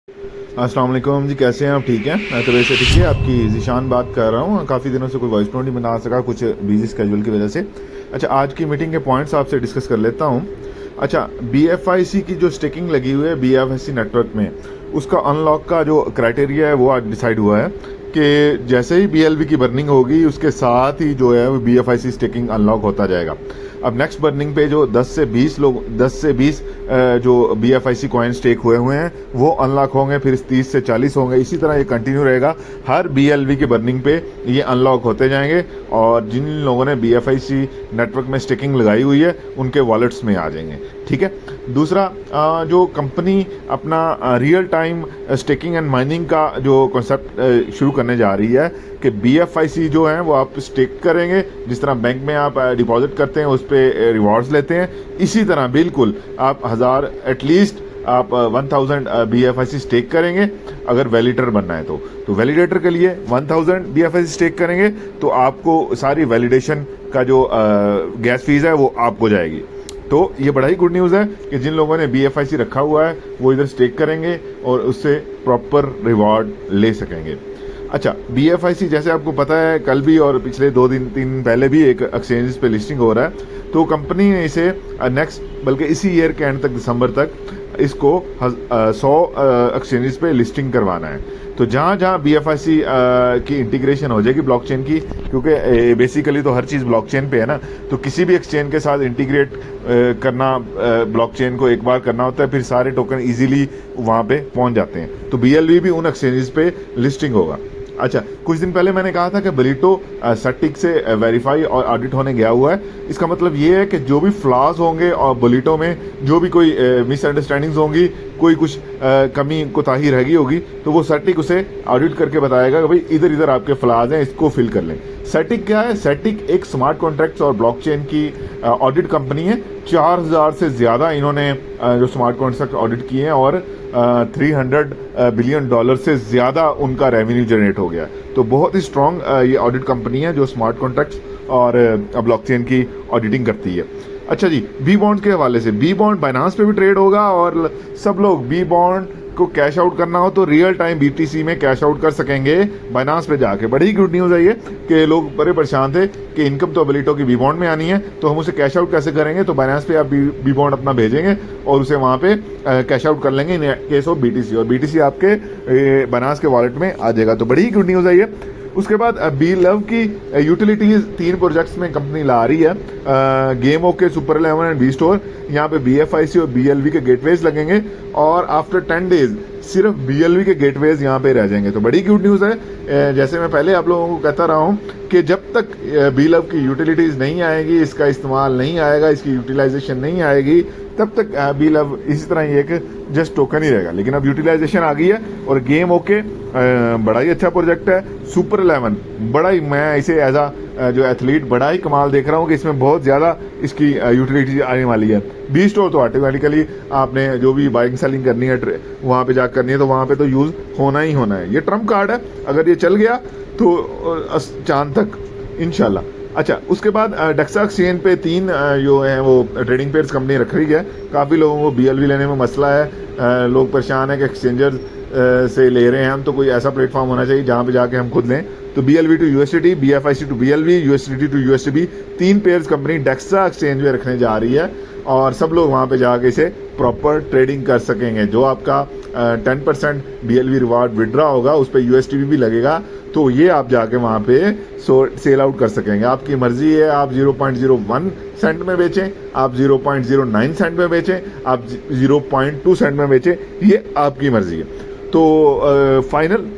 अस्सलाम वालेकुम जी, कैसे हैं आप? ठीक हैं? तो वैसे ठीक है, आपकी ज़ीशान बात कर रहा हूँ। काफ़ी दिनों से कोई वॉइस नोट नहीं बना सका, कुछ बिजी स्केड्यूल की वजह से। अच्छा, आज की मीटिंग के पॉइंट्स आपसे डिस्कस कर लेता हूँ। अच्छा, BFIC की जो स्टेकिंग लगी हुई है BFIC नेटवर्क में, उसका अनलॉक का जो क्राइटेरिया है वो आज डिसाइड हुआ है कि जैसे ही BLV की बर्निंग होगी उसके साथ ही जो है वो BFIC स्टेकिंग अनलॉक होता जाएगा। अब नेक्स्ट बर्निंग पे जो 10 से 20 जो BFIC कॉइन स्टेक हुए हैं वो अनलॉक होंगे, फिर 30 से 40 होंगे। इसी तरह ये कंटिन्यू रहेगा, हर BLV की बर्निंग पे ये अनलॉक होते जाएंगे और जिन लोगों ने BFIC नेटवर्क में स्टेकिंग लगाई हुई है उनके वॉलेट्स में आ जाएंगे। ठीक है। दूसरा, जो कंपनी अपना real time staking and mining का जो कॉन्सेप्ट शुरू करने जा रही है कि BFIC जो है वो आप स्टेक करेंगे, जिस तरह बैंक में आप डिपॉजिट करते हैं उस पर रिवॉर्ड्स लेते हैं, इसी तरह बिल्कुल आप 1000 एटलीस्ट आप 1000 BFIC स्टेक करेंगे अगर वैलिडेटर बनना है तो वैलिडेटर के लिए 1000 BFIC स्टेक करेंगे तो आपको सारी वैलिडेशन का जो गैस फीस है वो आपको जाएगी। तो ये बड़ा ही गुड न्यूज़ है कि जिन लोगों ने BFIC रखा हुआ है वो इधर स्टेक करेंगे और उससे प्रॉपर रिवॉर्ड ले सकेंगे। अच्छा, BFIC जैसे आपको पता है कल भी और पिछले 2 दिन 3 दिन पहले भी एक एक्सचेंजेस पे लिस्टिंग हो रहा है, तो कंपनी ने इसे नेक्स्ट बल्कि इसी ईयर के एंड तक दिसंबर तक इसको 100 एक्सचेंजेस पे लिस्टिंग करवाना है। तो जहाँ जहाँ BFIC की इंटीग्रेशन हो जाएगी ब्लॉकचेन की, क्योंकि बेसिकली तो हर चीज़ ब्लॉकचेन पे है ना, तो किसी भी एक्सचेंज के साथ इंटीग्रेट करना ब्लॉकचेन को एक बार करना होता है, फिर सारे टोकन इजीली वहाँ पे पहुँच जाते हैं। तो BLV भी उन एक्सचेंजेस पे लिस्टिंग होगा। अच्छा, कुछ दिन पहले मैंने कहा था कि बलीटो सटिक से वेरीफाई और ऑडिट होने गया हुआ है। इसका मतलब ये है कि जो भी फ्लॉज होंगे और बलीटो में जो भी कोई मिसअंडरस्टैंडिंग्स होंगी, कोई कुछ कमी कोताही रह गई होगी, तो वो सटिक उसे ऑडिट करके बताएगा कि भाई इधर इधर आपके फ्लॉज हैं, इसको फिल कर लें। सटिक क्या है? सटिक एक स्मार्ट कॉन्ट्रैक्ट्स और ब्लॉकचेन की ऑडिट कंपनी है। 4000 से ज़्यादा इन्होंने जो स्मार्ट कॉन्ट्रैक्ट ऑडिट किए हैं और $300 बिलियन से ज़्यादा उनका रेवेन्यू जनरेट हो गया। तो बहुत ही स्ट्रॉन्ग ये ऑडिट कंपनी है जो स्मार्ट कॉन्ट्रैक्ट्स और ब्लॉकचेन की ऑडिटिंग करती है। अच्छा जी, बी बॉन्ड के हवाले से, बी बॉन्ड बाइनांस पे भी ट्रेड होगा और सब लोग बी बॉन्ड को कैश आउट करना हो तो रियल टाइम BTC में कैश आउट कर सकेंगे बाइनांस पे जाके। बड़ी गुड न्यूज़ है ये कि लोग बड़े परेशान थे कि इनकम तो बलीटो की बी बॉन्ड में आनी है, तो हम उसे कैश आउट कैसे करेंगे? तो बाइनांस पे आप बी बॉन्ड अपना भेजेंगे और उसे वहाँ पे कैश आउट कर लेंगे इन केस ऑफ BTC, और BTC आपके बाइनांस के वॉलेट में आ जाएगा। तो बड़ी गुड न्यूज़ है ये। उसके बाद BLV की यूटिलिटीज 3 प्रोजेक्ट्स में कंपनी ला रही है, game okay, super 11 and B store. यहाँ पे BFIC और BLV के गेटवेज लगेंगे और आफ्टर 10 डेज सिर्फ BLV के गेटवेज यहाँ पे रह जाएंगे। तो बड़ी गुड न्यूज़ है। जैसे मैं पहले आप लोगों को कहता रहा हूँ कि जब तक BLV की यूटिलिटीज नहीं आएगी, इसका इस्तेमाल नहीं आएगा, इसकी यूटिलाइजेशन नहीं आएगी, तब तक BLV इसी तरह ही एक जस्ट टोकन ही रहेगा। लेकिन अब यूटिलाइजेशन आ गई है और गेम ओके बड़ा ही अच्छा प्रोजेक्ट है। सुपर 11 बड़ा ही, मैं इसे एज आ जो एथलीट बड़ा ही कमाल देख रहा हूँ कि इसमें बहुत ज़्यादा इसकी यूटिलिटी आने वाली है। B स्टोर तो ऑटोमेटिकली आपने जो भी बाइंग सेलिंग करनी है वहाँ पे जाकर करनी है तो वहाँ पे तो यूज़ होना ही होना है। ये ट्रम्प कार्ड है, अगर ये चल गया तो चांद तक इंशाल्लाह। अच्छा, उसके बाद डेक्सा एक्सचेंज पे 3 जो है वो ट्रेडिंग पेयर्स कंपनी रख रही है। काफ़ी लोगों को BLV लेने में मसला है, लोग परेशान है कि एक्सचेंजर से ले रहे हैं हम, तो कोई ऐसा प्लेटफॉर्म होना चाहिए जहाँ पे जाके हम खुद लें। तो BLV to USDT, BFIC to BLV, USDT to USDB, 3 pairs company डेक्सा एक्सचेंज में रखने जा रही है और सब लोग वहाँ पे जाके इसे प्रॉपर ट्रेडिंग कर सकेंगे। जो आपका 10% BLV रिवार्ड विड्रॉ होगा उस पर USDB भी लगेगा, तो ये आप जाके वहाँ पे सेल आउट कर सकेंगे। आपकी मर्जी है, आप 0.01 सेंट में बेचें, आप 0.09 सेंट में बेचें, आप 0.2 सेंट में बेचें, ये आपकी मर्जी है। तो final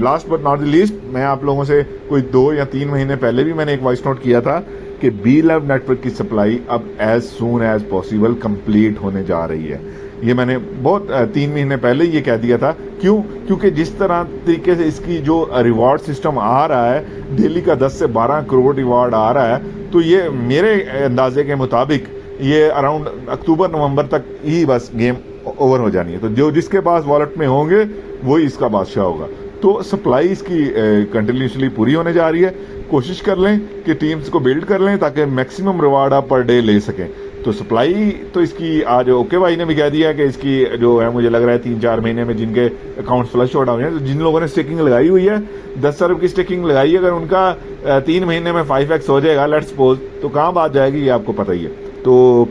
last but not the least, मैं आप लोगों से कोई 2 या 3 महीने पहले भी मैंने एक वॉइस नोट किया था कि BLV नेटवर्क की सप्लाई अब as soon as possible complete होने जा रही है। ये मैंने बहुत 3 महीने पहले ये कह दिया था। क्यों? क्योंकि जिस तरह तरीके से इसकी जो रिवॉर्ड सिस्टम आ रहा है, डेली का 10 से 12 करोड़ रिवॉर्ड आ रहा है, तो ये मेरे अंदाजे के मुताबिक ये अराउंड अक्टूबर नवंबर तक ही बस गेम ओवर हो जानी है। तो जो जिसके पास वॉलेट में होंगे वही इसका बादशाह होगा। तो सप्लाई इसकी कंटिन्यूसली पूरी होने जा रही है। कोशिश कर लें कि टीम्स को बिल्ड कर लें ताकि मैक्सिमम रिवार्ड आप पर डे ले सकें। तो सप्लाई तो इसकी आज ओके भाई ने भी कह दिया कि इसकी जो है मुझे लग रहा है 3-4 महीने में जिनके अकाउंट फ्लश आउट हुए हैं, तो जिन लोगों ने स्टेकिंग लगाई हुई है 10 अरब की स्टेकिंग लगाई, अगर उनका 3 महीने में 5x हो जाएगा लेट्स सपोज, तो कहाँ बात जाएगी ये आपको पता ही है। तो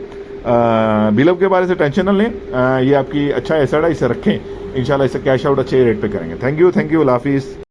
बिलअप के बारे से टेंशन न लें, ये आपकी अच्छा एसेट है, इसे रखें, इंशाल्लाह इसे कैश आउट अच्छे रेट पे करेंगे। थैंक यू अल्लाह हाफिज़।